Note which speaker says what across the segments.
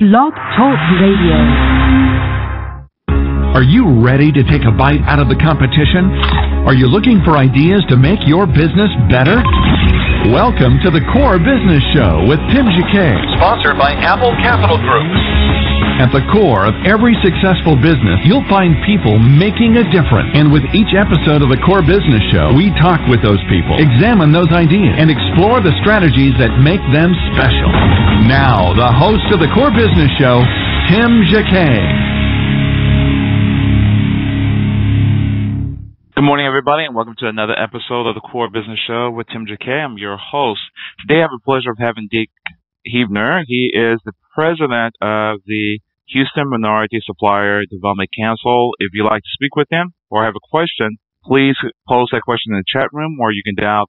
Speaker 1: Blog Talk Radio.
Speaker 2: Are you ready to take a bite out of the competition? Are you looking for ideas to make your business better? Welcome to the Core Business Show with Tim Jacquet,
Speaker 3: sponsored by Apple Capital Group.
Speaker 2: At the core of every successful business, you'll find people making a difference. And with each episode of the Core Business Show, we talk with those people, examine those ideas, and explore the strategies that make them special. Now, the host of the Core Business Show, Tim Jacquet.
Speaker 4: Good morning, everybody, and welcome to another episode of the Core Business Show with Tim Jacquet. I'm your host. Today, I have the pleasure of having Dick Heebner. He is the president of the Houston Minority Supplier Development Council. If you'd like to speak with him or have a question, please post that question in the chat room, or you can dial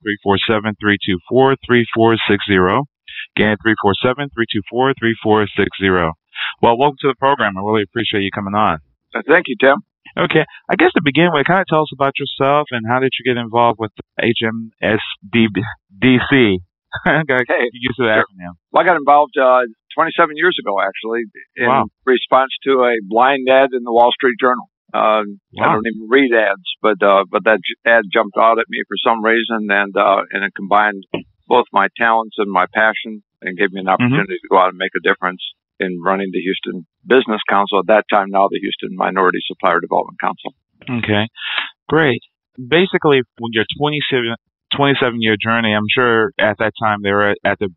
Speaker 4: 347-324-3460. Again, 347-324-3460. Well, welcome to the program. I really appreciate you coming on.
Speaker 5: Thank you, Tim.
Speaker 4: Okay. I guess to begin with, kind of tell us about yourself and how did you get involved with HMSDC? Okay, use the acronym.
Speaker 5: Well, I got involved 27 years ago, actually, in response to a blind ad in the Wall Street Journal. I don't even read ads, but that ad jumped out at me for some reason, and it combined both my talents and my passion, and gave me an opportunity to go out and make a difference in running the Houston Business Council. At that time, now the Houston Minority Supplier Development Council. Okay, great. Basically, when you're 27-year journey, I'm sure at that time they were at the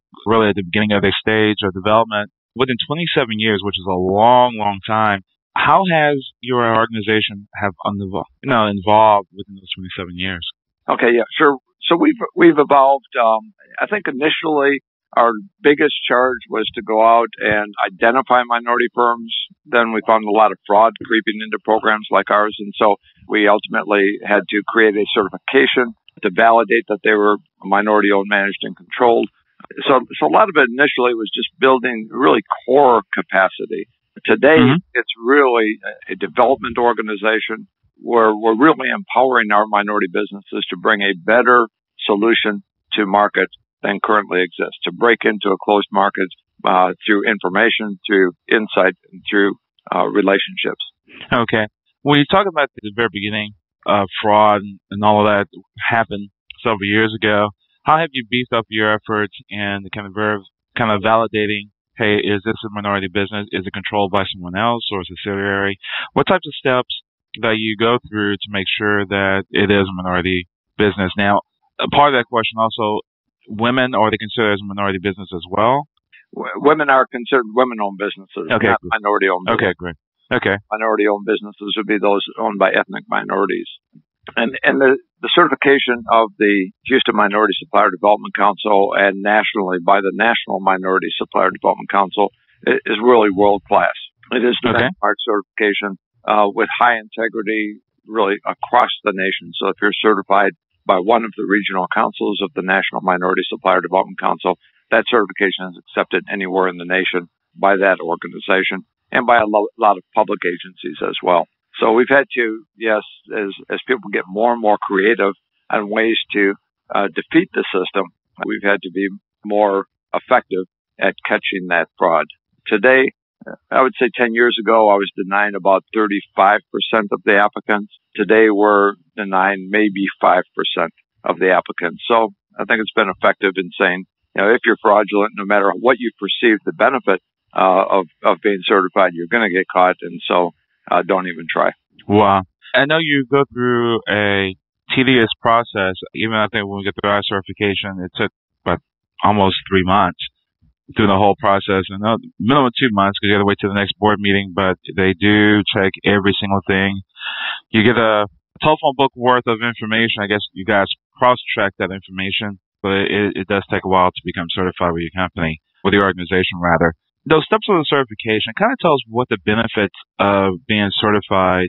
Speaker 5: beginning of their stage of development. Within 27 years, which is a long, long time, how has your organization involved within those 27 years? Okay, yeah, sure. So we've evolved. I think initially our biggest charge was to go out and identify minority firms. Then we found a lot of fraud creeping into programs like ours, and so we ultimately had to create a certification to validate that they were minority-owned, managed, and controlled. So a lot of it initially was just building really core capacity. Today, it's really a development organization where we're really empowering our minority businesses to bring a better solution to market than currently exists, to break into a closed market through information, through insight, and through relationships. Okay. When you talk about the very beginning, fraud and all of that happened several years ago. How have you beefed up your efforts in the kind of validating, hey, is this a minority business? Is it controlled by someone else or a subsidiary? What types of steps that you go through to make sure that it is a minority business? Now, a part of that question also, women, are they considered as a minority business as well? Women are considered women-owned businesses, not minority-owned businesses. Okay, great. Okay. Minority-owned businesses would be those owned by ethnic minorities. And the certification of the Houston Minority Supplier Development Council and nationally by the National Minority Supplier Development Council is really world-class. It is the benchmark certification with high integrity really across the nation. So if you're certified by one of the regional councils of the National Minority Supplier Development Council, that certification is accepted anywhere in the nation by that organization, and by a lot of public agencies as well. So we've had to, yes, as people get more and more creative on ways to defeat the system, we've had to be more effective at catching that fraud. Today, I would say 10 years ago, I was denying about 35% of the applicants. Today, we're denying maybe 5% of the applicants. So I think it's been effective in saying, if you're fraudulent, no matter what you perceive the benefit of being certified, you're going to get caught, and so don't even try. Wow. I know you go through a tedious process. Even I think when we get through our certification, it took about almost 3 months through the whole process. And minimum 2 months because you got to wait till the next board meeting, but they do check every single thing. You get a telephone book worth of information. I guess you guys cross-check that information, but it does take a while to become certified with your company, with your organization rather. Those steps of the certification kind of tell us what the benefits of being certified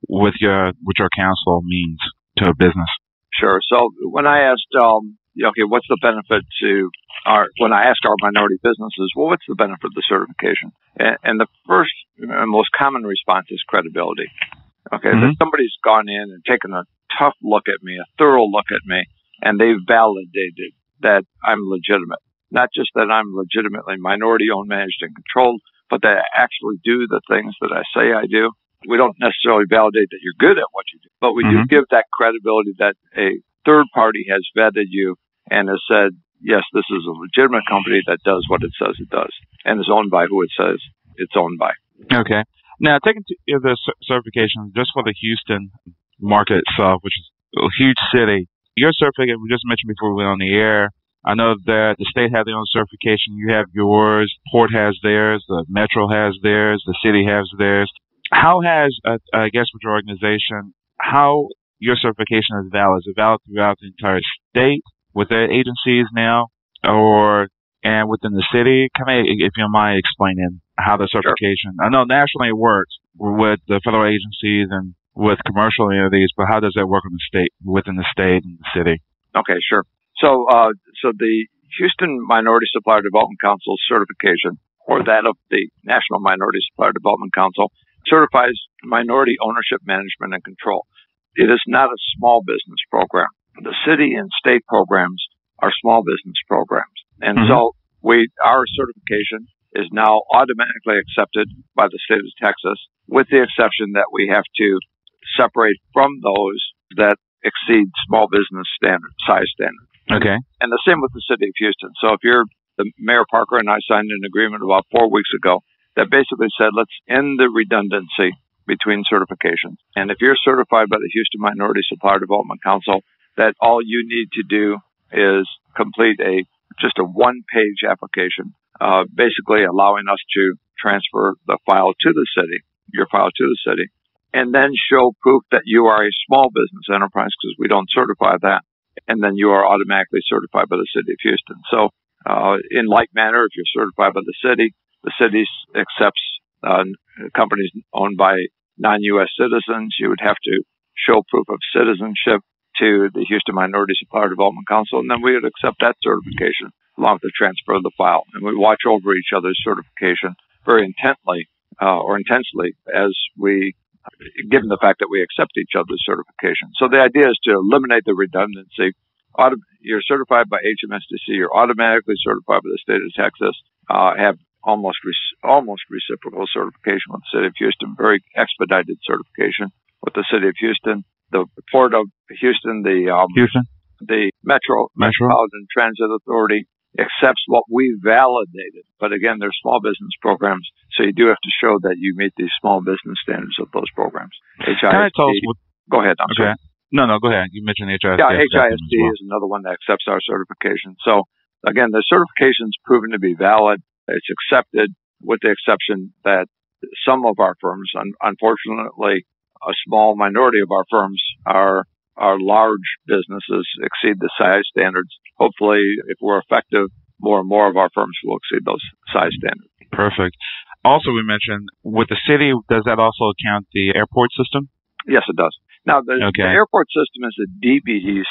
Speaker 5: with your council means to a business. Sure. So when I asked, what's the benefit when I asked our minority businesses, well, what's the benefit of the certification? And the first and most common response is credibility. Okay, that somebody's gone in and taken a tough look at me, a thorough look at me, and they've validated that I'm legitimate. Not just that I'm legitimately minority-owned, managed, and controlled, but that I actually do the things that I say I do. We don't necessarily validate that you're good at what you do, but we do give that credibility that a third party has vetted you and has said, yes, this is a legitimate company that does what it says it does and is owned by who it says it's owned by.
Speaker 4: Okay. Now, taking the certification just for the Houston market itself, which is a huge city, your certificate, we just mentioned before we went on the air, I know that the state has their own certification. You have yours. Port has theirs. The Metro has theirs. The city has theirs. How has, I guess, with your organization, how your certification is valid? Is it valid throughout the entire state with their agencies now, and within the city? Kind of, if you don't mind explaining how the certification. Sure. I know nationally it works with the federal agencies and with commercial entities, but how does that work within the state and the city?
Speaker 5: Okay, sure. So the Houston Minority Supplier Development Council certification, or that of the National Minority Supplier Development Council, certifies minority ownership, management, and control. It is not a small business program. The city and state programs are small business programs. And so our certification is now automatically accepted by the state of Texas, with the exception that we have to separate from those that exceed small business size standards.
Speaker 4: Okay.
Speaker 5: And the same with the city of Houston. So if the Mayor Parker and I signed an agreement about 4 weeks ago that basically said, let's end the redundancy between certifications. And if you're certified by the Houston Minority Supplier Development Council, that all you need to do is complete just a one-page application, basically allowing us to transfer the file to the city, your file to the city, and then show proof that you are a small business enterprise, because we don't certify that. And then you are automatically certified by the city of Houston. So in like manner, if you're certified by the city accepts companies owned by non-U.S. citizens. You would have to show proof of citizenship to the Houston Minority Supplier Development Council, and then we would accept that certification along with the transfer of the file. And we watch over each other's certification very intensely as we, given the fact that we accept each other's certification. So the idea is to eliminate the redundancy. You're certified by HMSDC. You're automatically certified by the state of Texas. Have almost reciprocal certification with the city of Houston. Very expedited certification with the city of Houston. The Port of Houston, the Metropolitan Transit Authority accepts what we validated. But again, they're small business programs, so you do have to show that you meet these small business standards of those programs. Go ahead. I'm sorry.
Speaker 4: No, go ahead. You mentioned HISD.
Speaker 5: Yeah, HISD is another one that accepts our certification. So again, the certification's proven to be valid. It's accepted, with the exception that some of our firms, unfortunately, a small minority of our firms are large businesses, exceed the size standards. Hopefully, if we're effective, more and more of our firms will exceed those size standards.
Speaker 4: Perfect. Also, we mentioned with the city, does that also count the airport system?
Speaker 5: Yes, it does. Now, the airport system is a DBE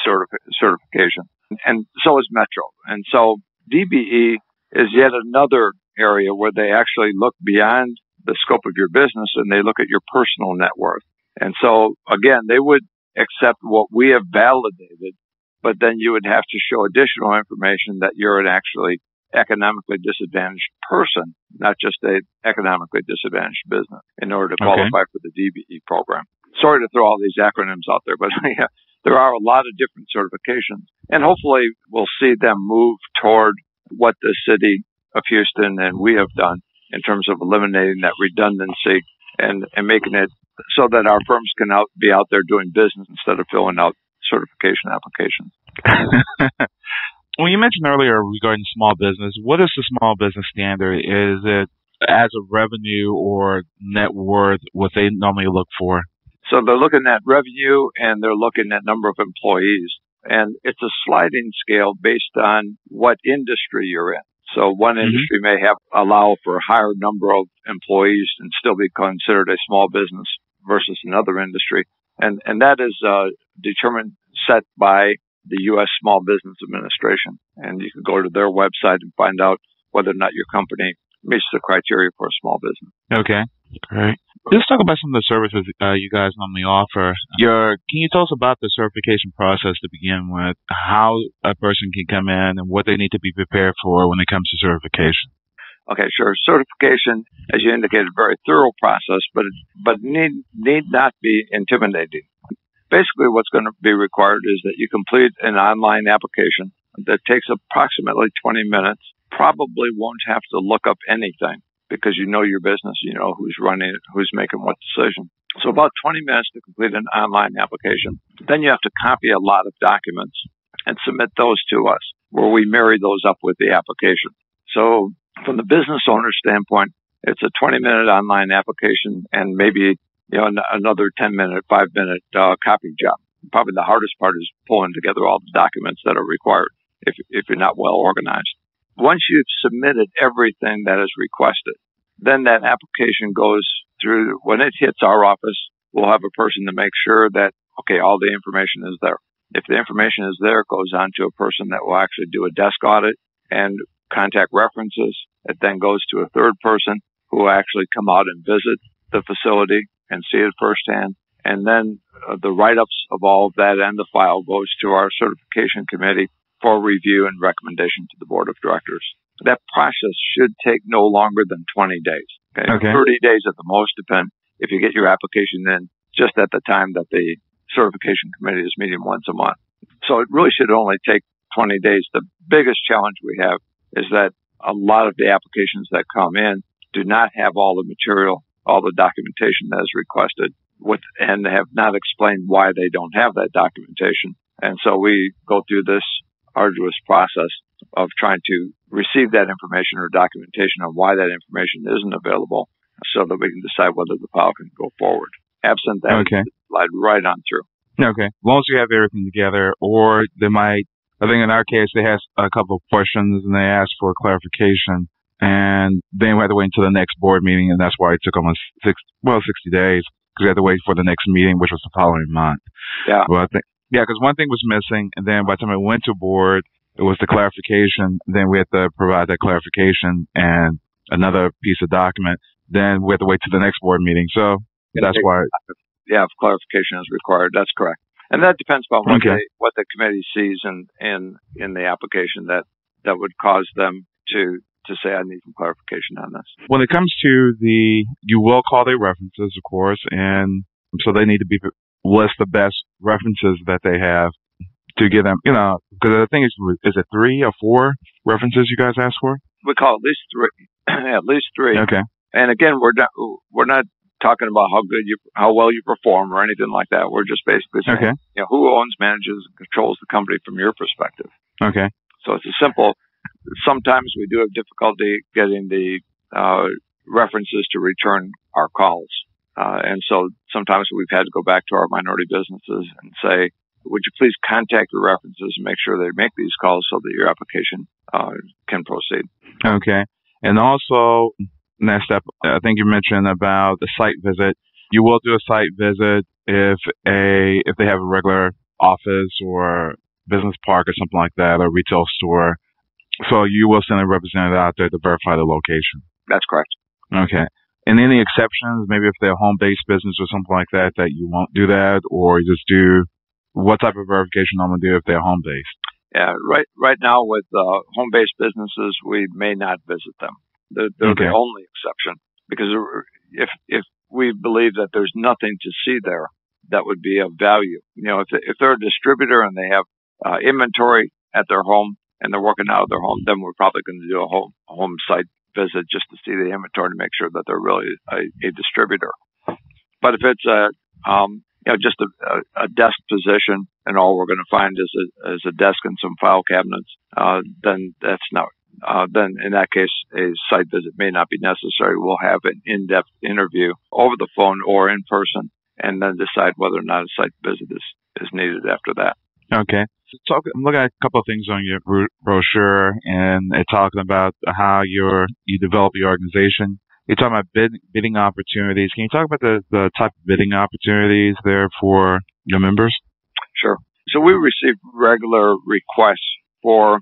Speaker 5: certification, and so is Metro. And so DBE is yet another area where they actually look beyond the scope of your business and they look at your personal net worth. And so, again, they would accept what we have validated, but then you would have to show additional information that you're an actually economically disadvantaged person, not just an economically disadvantaged business, in order to qualify for the DBE program. Sorry to throw all these acronyms out there, but yeah, there are a lot of different certifications. And hopefully we'll see them move toward what the city of Houston and we have done in terms of eliminating that redundancy and making it so that our firms can be out there doing business instead of filling out certification applications.
Speaker 4: Well, you mentioned earlier regarding small business, what is the small business standard? Is it as a revenue or net worth, what they normally look for?
Speaker 5: So they're looking at revenue and they're looking at number of employees. And it's a sliding scale based on what industry you're in. So one industry may allow for a higher number of employees and still be considered a small business versus another industry. And that is set by the U.S. Small Business Administration. And you can go to their website and find out whether or not your company meets the criteria for a small business.
Speaker 4: Okay, great. Let's talk about some of the services you guys normally offer. Can you tell us about the certification process to begin with, how a person can come in and what they need to be prepared for when it comes to certification?
Speaker 5: Okay, sure. Certification, as you indicated, a very thorough process, but need not be intimidating. Basically, what's going to be required is that you complete an online application that takes approximately 20 minutes. Probably won't have to look up anything because you know your business, you know who's running it, who's making what decision. So about 20 minutes to complete an online application. Then you have to copy a lot of documents and submit those to us, where we marry those up with the application. So from the business owner standpoint, it's a 20-minute online application and maybe another 10-minute, 5-minute copy job. Probably the hardest part is pulling together all the documents that are required if you're not well organized. Once you've submitted everything that is requested, then that application goes through. When it hits our office, we'll have a person to make sure that, okay, all the information is there. If the information is there, it goes on to a person that will actually do a desk audit and contact references. It then goes to a third person who will actually come out and visit the facility and see it firsthand. And then the write-ups of all of that and the file goes to our certification committee for review and recommendation to the board of directors. That process should take no longer than 20 days. Okay. 30 days at the most, depend if you get your application in just at the time that the certification committee is meeting once a month. So it really should only take 20 days. The biggest challenge we have is that a lot of the applications that come in do not have all the material, all the documentation that is requested, and have not explained why they don't have that documentation. And so we go through this arduous process of trying to receive that information or documentation on why that information isn't available so that we can decide whether the file can go forward. Absent that, slide right on through.
Speaker 4: Okay. As long as you have everything together, or they might, I think in our case, they ask a couple of questions and they ask for clarification, and then we had to wait until the next board meeting, and that's why it took almost 60 days, because we had to wait for the next meeting, which was the following month.
Speaker 5: Yeah.
Speaker 4: Well, because one thing was missing, and then by the time I went to board, it was the clarification. Then we had to provide that clarification and another piece of document. Then we had to wait to the next board meeting. So that's why.
Speaker 5: Yeah, if clarification is required, that's correct. And that depends upon what the committee sees in the application that would cause them to say, I need some clarification on this.
Speaker 4: When it comes to you will call their references, of course, and so they need to list the best references that they have to give them, because the thing is it 3 or 4 references you guys ask for?
Speaker 5: We call at least 3. At least 3.
Speaker 4: Okay.
Speaker 5: And again, we're not talking about how well you perform or anything like that. We're just basically saying, who owns, manages, and controls the company from your perspective.
Speaker 4: Okay.
Speaker 5: So it's a simple. Sometimes we do have difficulty getting the references to return our calls. And so sometimes we've had to go back to our minority businesses and say, would you please contact your references and make sure they make these calls so that your application can proceed.
Speaker 4: Okay. And also, next step, I think you mentioned about the site visit. You will do a site visit if they have a regular office or business park or something like that, or retail store. So you will send a representative out there to verify the location.
Speaker 5: That's correct.
Speaker 4: Okay. And any exceptions, maybe if they're a home-based business or something like that, that you won't do that, or you just do what type of verification I'm going to do if they're home-based?
Speaker 5: Yeah, right now with home-based businesses, we may not visit them. They're the only exception, because if we believe that there's nothing to see there that would be of value, if they're a distributor and they have inventory at their home and they're working out of their home, then we're probably going to do a home site visit just to see the inventory to make sure that they're really a distributor. But if it's just a desk position and all we're going to find is a desk and some file cabinets, then that's not. Then in that case, a site visit may not be necessary. We'll have an in-depth interview over the phone or in person, and then decide whether or not a site visit is needed after that.
Speaker 4: Okay. So I'm looking at a couple of things on your brochure, and it's talking about how you develop your organization. You're talking about bidding opportunities. Can you talk about the type of bidding opportunities there for your members?
Speaker 5: Sure. So we receive regular requests for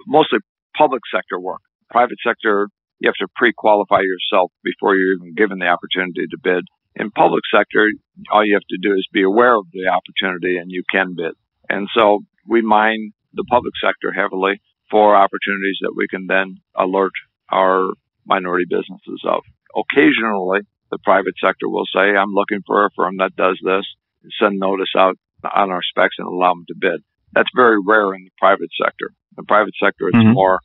Speaker 5: mostly public sector work. Private sector, you have to pre-qualify yourself before you're even given the opportunity to bid. In public sector, all you have to do is be aware of the opportunity and you can bid. And so we mine the public sector heavily for opportunities that we can then alert our minority businesses of. Occasionally, the private sector will say, I'm looking for a firm that does this, send notice out on our specs and allow them to bid. That's very rare in the private sector. The private sector, it's more,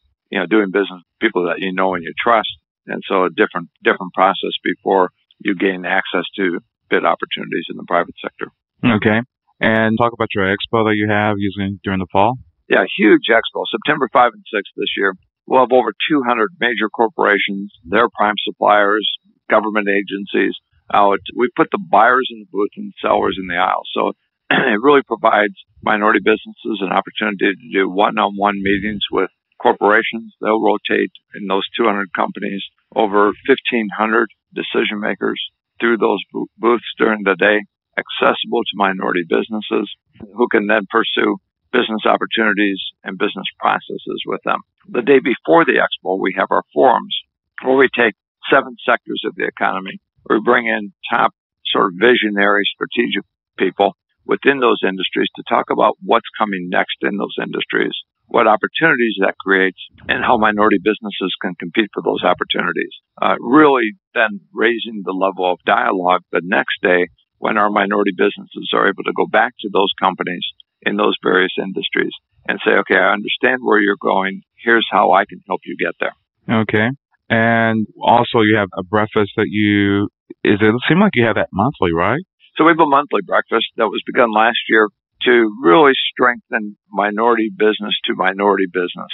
Speaker 5: doing business with people that you know and you trust. And so a different process before you gain access to bid opportunities in the private sector.
Speaker 4: Okay. And talk about your expo that you have using during the fall.
Speaker 5: Yeah, huge expo, September 5 and 6 this year. We'll have over 200 major corporations, their prime suppliers, government agencies out. We put the buyers in the booth and sellers in the aisle. So it really provides minority businesses an opportunity to do one-on-one meetings with corporations. They'll rotate in those 200 companies over 1,500 decision makers through those booths during the day, accessible to minority businesses who can then pursue business opportunities and business processes with them. The day before the expo, we have our forums where we take 7 sectors of the economy. We bring in top sort of visionary strategic people within those industries to talk about what's coming next in those industries, what opportunities that creates, and how minority businesses can compete for those opportunities. Really then raising the level of dialogue the next day when our minority businesses are able to go back to those companies in those various industries and say, okay, I understand where you're going. Here's how I can help you get there.
Speaker 4: Okay. And also you have a breakfast that it seems like you have that monthly, right?
Speaker 5: So we have a monthly breakfast that was begun last year to really strengthen minority business to minority business,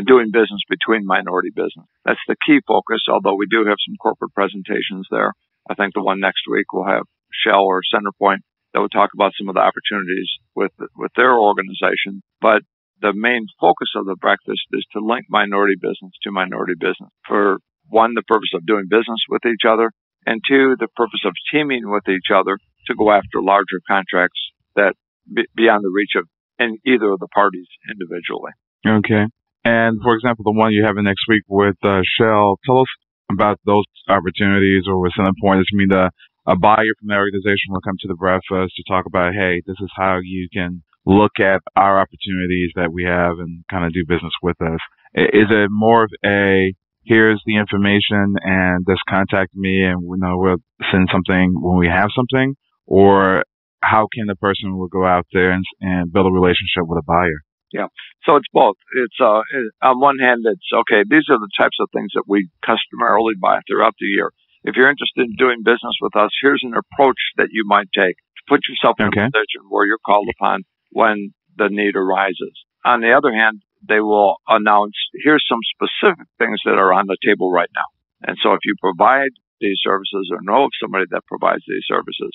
Speaker 5: doing business between minority business. That's the key focus, although we do have some corporate presentations there. I think the one next week will have Shell or Centerpoint that will talk about some of the opportunities with their organization. But the main focus of the breakfast is to link minority business to minority business. For one, the purpose of doing business with each other, and two, the purpose of teaming with each other to go after larger contracts that beyond the reach of either of the parties individually.
Speaker 4: Okay. And for example, the one you're having next week with Shell, tell us about those opportunities, or with Centerpoint. This means a buyer from the organization will come to the breakfast to talk about, hey, this is how you can look at our opportunities that we have and kind of do business with us. Is it more of a, here's the information and just contact me and we'll send something when we have something? Or how can the person will go out there and build a relationship with a buyer?
Speaker 5: Yeah. So it's both. It's on one hand, it's okay, these are the types of things that we customarily buy throughout the year. If you're interested in doing business with us, here's an approach that you might take to put yourself in a position where you're called upon when the need arises. On the other hand, they will announce, here's some specific things that are on the table right now. And so if you provide these services or know of somebody that provides these services,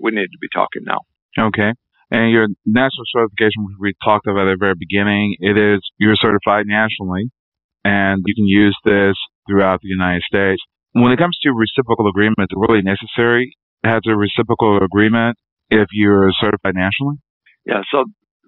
Speaker 5: we need to be talking now.
Speaker 4: Okay. And your national certification, which we talked about at the very beginning, you're certified nationally, and you can use this throughout the United States. When it comes to reciprocal agreement, is it really necessary to have a reciprocal agreement if you're certified nationally?
Speaker 5: Yeah, so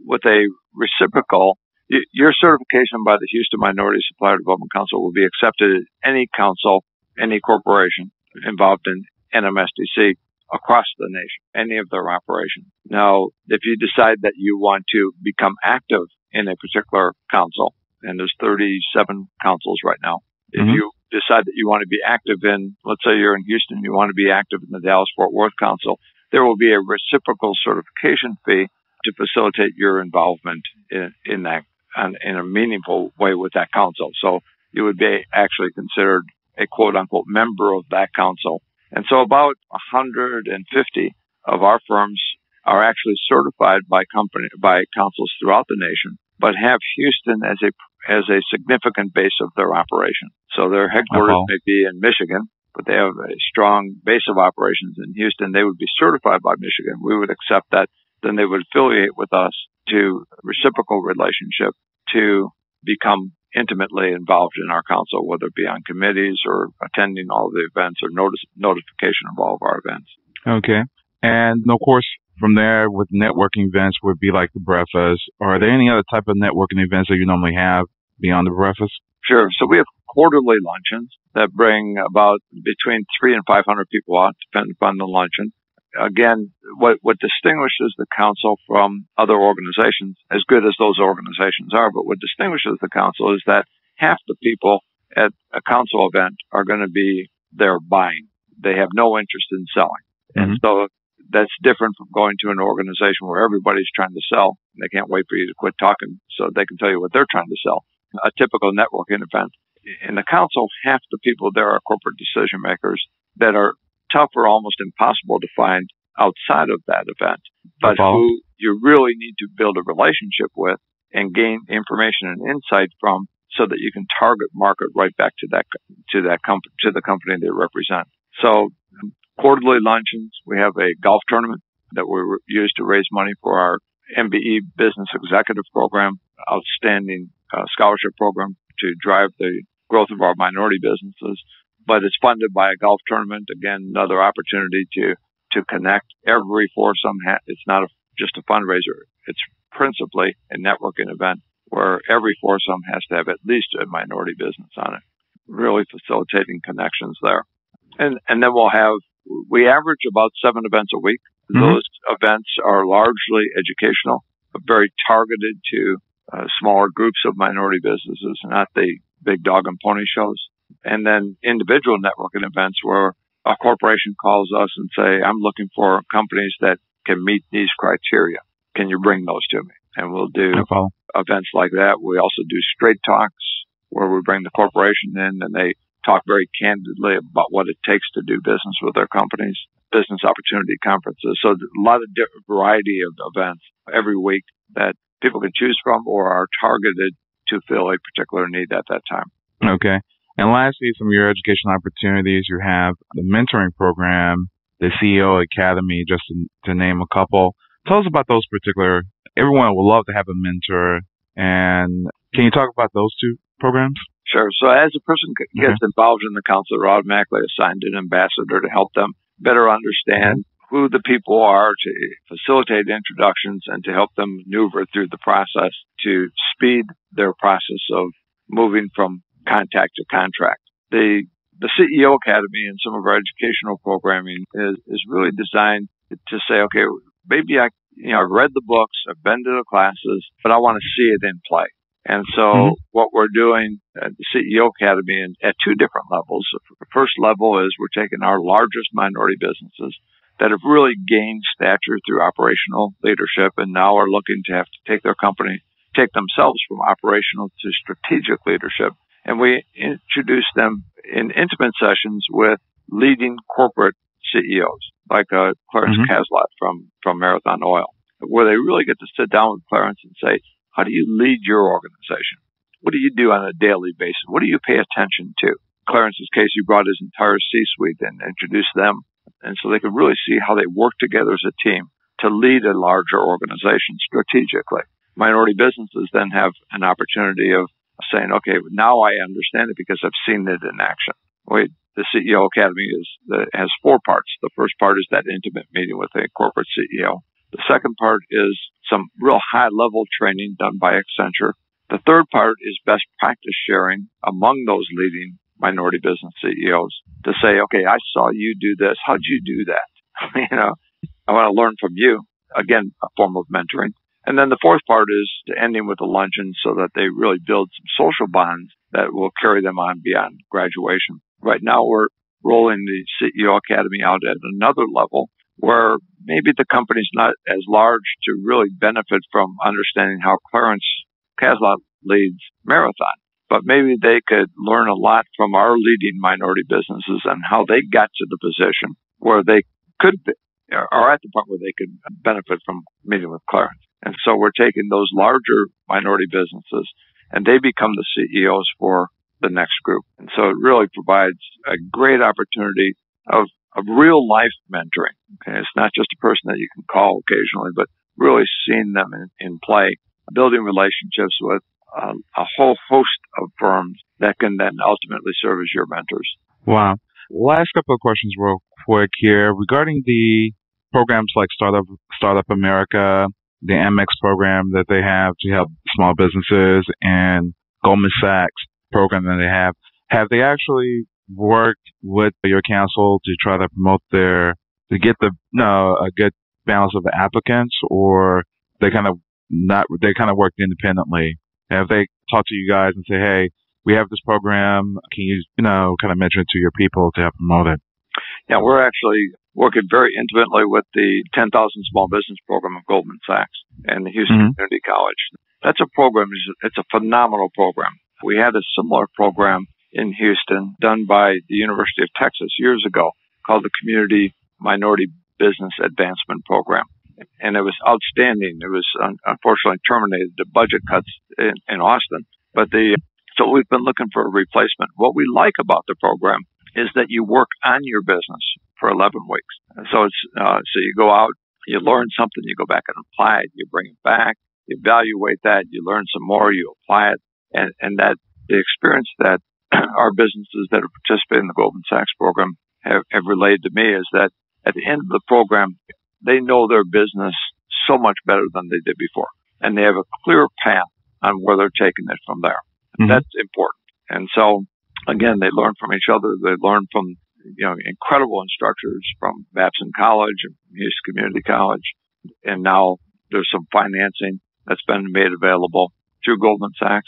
Speaker 5: with a reciprocal, your certification by the Houston Minority Supplier Development Council will be accepted at any council, any corporation involved in NMSDC across the nation, any of their operations. Now, if you decide that you want to become active in a particular council, and there's 37 councils right now, if you decide that you want to be active in, let's say you're in Houston, you want to be active in the Dallas-Fort Worth Council, there will be a reciprocal certification fee to facilitate your involvement in that, in a meaningful way with that council. So you would be actually considered a quote-unquote member of that council. And so about 150 of our firms are actually certified by councils throughout the nation, but have Houston as a significant base of their operation. So their headquarters may be in Michigan, but they have a strong base of operations in Houston. They would be certified by Michigan. We would accept that. Then they would affiliate with us to a reciprocal relationship to become intimately involved in our council, whether it be on committees or attending all of the events or notification of all of our events.
Speaker 4: Okay. And of course, from there, with networking events would be like the breakfast. Are there any other type of networking events that you normally have beyond the breakfast?
Speaker 5: Sure. So we have quarterly luncheons that bring about between 300 and 500 people out, depending upon the luncheon. Again, what distinguishes the council from other organizations, as good as those organizations are, but what distinguishes the council is that half the people at a council event are going to be there buying. They have no interest in selling.
Speaker 4: Mm-hmm.
Speaker 5: And so that's different from going to an organization where everybody's trying to sell. They can't wait for you to quit talking so they can tell you what they're trying to sell. A typical networking event. In the council, half the people there are corporate decision makers that are tough or almost impossible to find outside of that event, but who you really need to build a relationship with and gain information and insight from so that you can target market right back to the company they represent. So quarterly luncheons, we have a golf tournament that we use to raise money for our MBE Business Executive Program, outstanding scholarship program to drive the growth of our minority businesses. But it's funded by a golf tournament. Again, another opportunity to connect. Every foursome, it's not just a fundraiser. It's principally a networking event where every foursome has to have at least a minority business on it, really facilitating connections there. And then we average about 7 events a week. Mm-hmm. Those events are largely educational, but very targeted to smaller groups of minority businesses, not the big dog and pony shows. And then individual networking events where a corporation calls us and say, I'm looking for companies that can meet these criteria. Can you bring those to me? And we'll do events like that. We also do straight talks where we bring the corporation in and they talk very candidly about what it takes to do business with their companies, business opportunity conferences. So a lot of different variety of events every week that people can choose from or are targeted to fill a particular need at that time.
Speaker 4: Okay. And lastly, some of your education opportunities, you have the mentoring program, the CEO Academy, just to name a couple. Tell us about those particular. Everyone would love to have a mentor. And can you talk about those 2 programs?
Speaker 5: Sure. So as a person gets involved in the council, they're automatically assigned an ambassador to help them better understand who the people are, to facilitate introductions, and to help them maneuver through the process to speed their process of moving from contact to contract. The CEO Academy and some of our educational programming is really designed to say, okay, maybe I've read the books, I've been to the classes, but I want to see it in play. And so what we're doing at the CEO Academy at 2 different levels. The first level is we're taking our largest minority businesses that have really gained stature through operational leadership and now are looking to have to take their company, take themselves from operational to strategic leadership. And we introduce them in intimate sessions with leading corporate CEOs, like Clarence Caslot from Marathon Oil, where they really get to sit down with Clarence and say, how do you lead your organization? What do you do on a daily basis? What do you pay attention to? Clarence's case, he brought his entire C-suite and introduced them. And so they could really see how they work together as a team to lead a larger organization strategically. Minority businesses then have an opportunity of saying, okay, now I understand it because I've seen it in action. The CEO Academy has 4 parts. The first part is that intimate meeting with a corporate CEO. The second part is some real high-level training done by Accenture. The third part is best practice sharing among those leading minority business CEOs to say, okay, I saw you do this. How'd you do that? I want to learn from you. Again, a form of mentoring. And then the fourth part is ending with a luncheon so that they really build some social bonds that will carry them on beyond graduation. Right now, we're rolling the CEO Academy out at another level where maybe the company's not as large to really benefit from understanding how Clarence Caslot leads Marathon. But maybe they could learn a lot from our leading minority businesses and how they got to the position where they could be, or at the point where they could benefit from meeting with Clarence. And so we're taking those larger minority businesses and they become the CEOs for the next group. And so it really provides a great opportunity of real life mentoring. Okay? It's not just a person that you can call occasionally, but really seeing them in play, building relationships with a whole host of firms that can then ultimately serve as your mentors.
Speaker 4: Wow. Last couple of questions real quick here. Regarding the programs like Startup America, the Amex program that they have to help small businesses, and Goldman Sachs program that they have they actually worked with your council to try to promote to get a good balance of the applicants, or they kind of worked independently? Have they talked to you guys and say, hey, we have this program. Can you, kind of mention it to your people to help promote it?
Speaker 5: Yeah, we're actually working very intimately with the 10,000 Small Business Program of Goldman Sachs and the Houston Community College. That's a program. It's a phenomenal program. We had a similar program in Houston done by the University of Texas years ago called the Community Minority Business Advancement Program. And it was outstanding. It was unfortunately terminated, the budget cuts in Austin. So we've been looking for a replacement. What we like about the program is that you work on your business for 11 weeks. So so you go out, you learn something, you go back and apply it, you bring it back, you evaluate that, you learn some more, you apply it, and that the experience that our businesses that have participated in the Goldman Sachs program have relayed to me is that at the end of the program, they know their business so much better than they did before, and they have a clear path on where they're taking it from there. That's important. And so, again, they learn from each other. They learn from incredible instructors from Babson College and Houston Community College, and now there's some financing that's been made available through Goldman Sachs,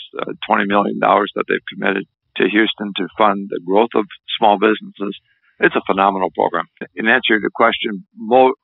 Speaker 5: $20 million that they've committed to Houston to fund the growth of small businesses. It's a phenomenal program. In answer to your question, more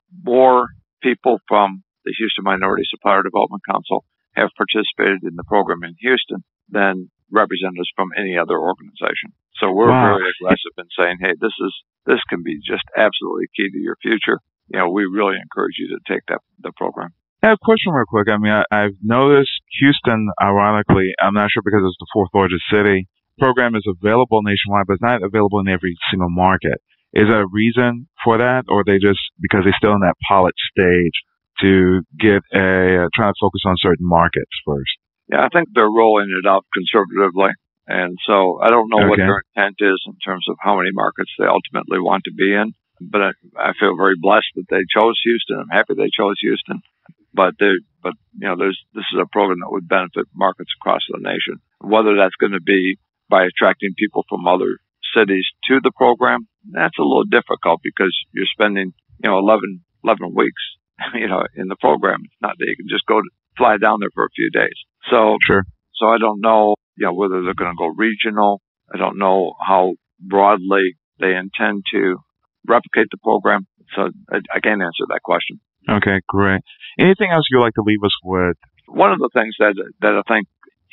Speaker 5: people from the Houston Minority Supplier Development Council have participated in the program in Houston than representatives from any other organization. So we're very aggressive in saying, hey, this can be just absolutely key to your future. We really encourage you to take the program.
Speaker 4: I have a question real quick. I mean, I've noticed Houston, ironically, I'm not sure because it's the fourth largest city, program is available nationwide, but it's not available in every single market. Is there a reason for that, or they just because they're still in that pilot stage to get trying to focus on certain markets first?
Speaker 5: Yeah, I think they're rolling it out conservatively, and so I don't know what their intent is in terms of how many markets they ultimately want to be in. But I feel very blessed that they chose Houston. I'm happy they chose Houston. But this is a program that would benefit markets across the nation. Whether that's going to be by attracting people from other cities to the program, that's a little difficult because you're spending 11 weeks in the program. It's not that you can just fly down there for a few days. So I don't know whether they're going to go regional. I don't know how broadly they intend to replicate the program. So I can't answer that question.
Speaker 4: Okay, great. Anything else you'd like to leave us with?
Speaker 5: One of the things that I think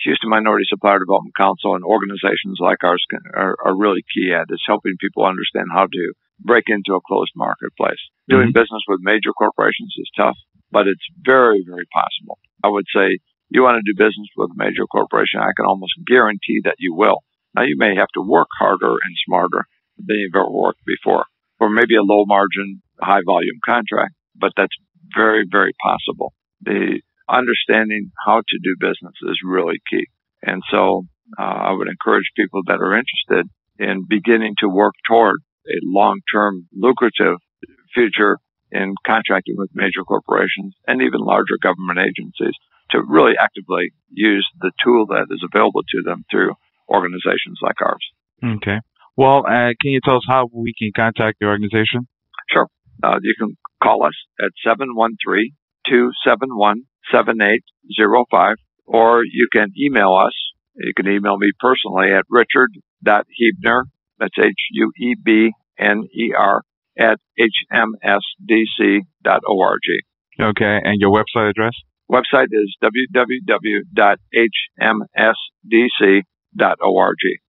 Speaker 5: Houston Minority Supplier Development Council and organizations like ours are really key at is helping people understand how to break into a closed marketplace. Doing business with major corporations is tough, but it's very, very possible. I would say you want to do business with a major corporation, I can almost guarantee that you will. Now, you may have to work harder and smarter than you've ever worked before, or maybe a low margin, high volume contract, but that's very, very possible. The understanding how to do business is really key. And so I would encourage people that are interested in beginning to work toward a long-term lucrative future in contracting with major corporations and even larger government agencies to really actively use the tool that is available to them through organizations like ours.
Speaker 4: Okay. Well, can you tell us how we can contact the organization?
Speaker 5: Sure. You can call us at 713-271-7805, or you can email us. You can email me personally at richard.huebner, that's HUEBNER, at hmsdc.org.
Speaker 4: Okay, and your website address?
Speaker 5: Website is www.hmsdc.org.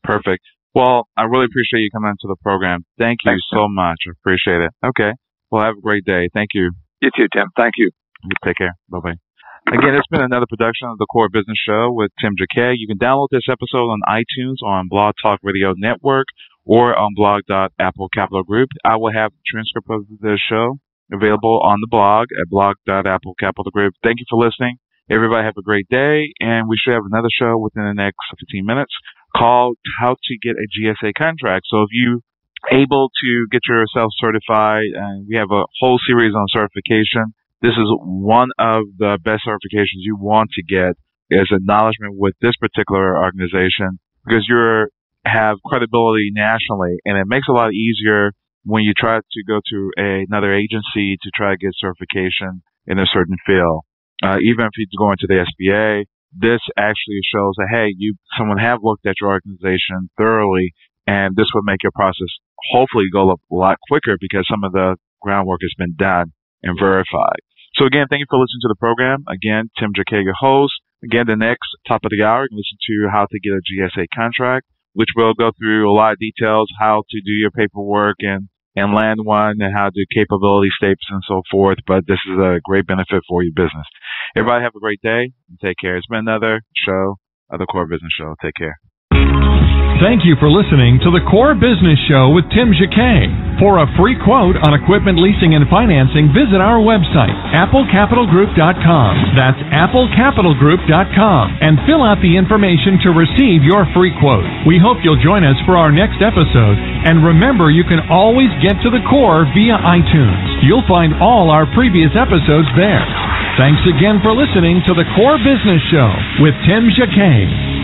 Speaker 4: Perfect. Well, I really appreciate you coming into the program. Thank you so much. I appreciate it. Okay. Well, have a great day. Thank you.
Speaker 5: You too, Tim. Thank you.
Speaker 4: Take care. Bye-bye. Again, it's been another production of the Core Business Show with Tim Jacquet. You can download this episode on iTunes, on Blog Talk Radio Network, or on blog.apple Capital Group. I will have the transcript of the show available on the blog at blog.apple Capital Group. Thank you for listening. Everybody have a great day, and we should have another show within the next 15 minutes called How to Get a GSA Contract. So if you able to get yourself certified, and we have a whole series on certification. This is one of the best certifications you want to get is acknowledgement with this particular organization because you have credibility nationally, and it makes it a lot easier when you try to go to another agency to try to get certification in a certain field. Even if you're going to the SBA, this actually shows that, hey, someone have looked at your organization thoroughly, and this would make your process hopefully go a lot quicker because some of the groundwork has been done and verified. So again, thank you for listening to the program. Again, Tim Jacquet, your host. Again, the next top of the hour, you can listen to how to get a GSA contract, which will go through a lot of details, how to do your paperwork and land one, and how to do capability statements and so forth. But this is a great benefit for your business. Everybody have a great day and take care. It's been another show of the Core Business Show. Take care.
Speaker 2: Thank you for listening to the Core Business Show with Tim Jacquet. For a free quote on equipment leasing and financing, visit our website, applecapitalgroup.com. That's applecapitalgroup.com, and fill out the information to receive your free quote. We hope you'll join us for our next episode. And remember, you can always get to the core via iTunes. You'll find all our previous episodes there. Thanks again for listening to the Core Business Show with Tim Jacquet.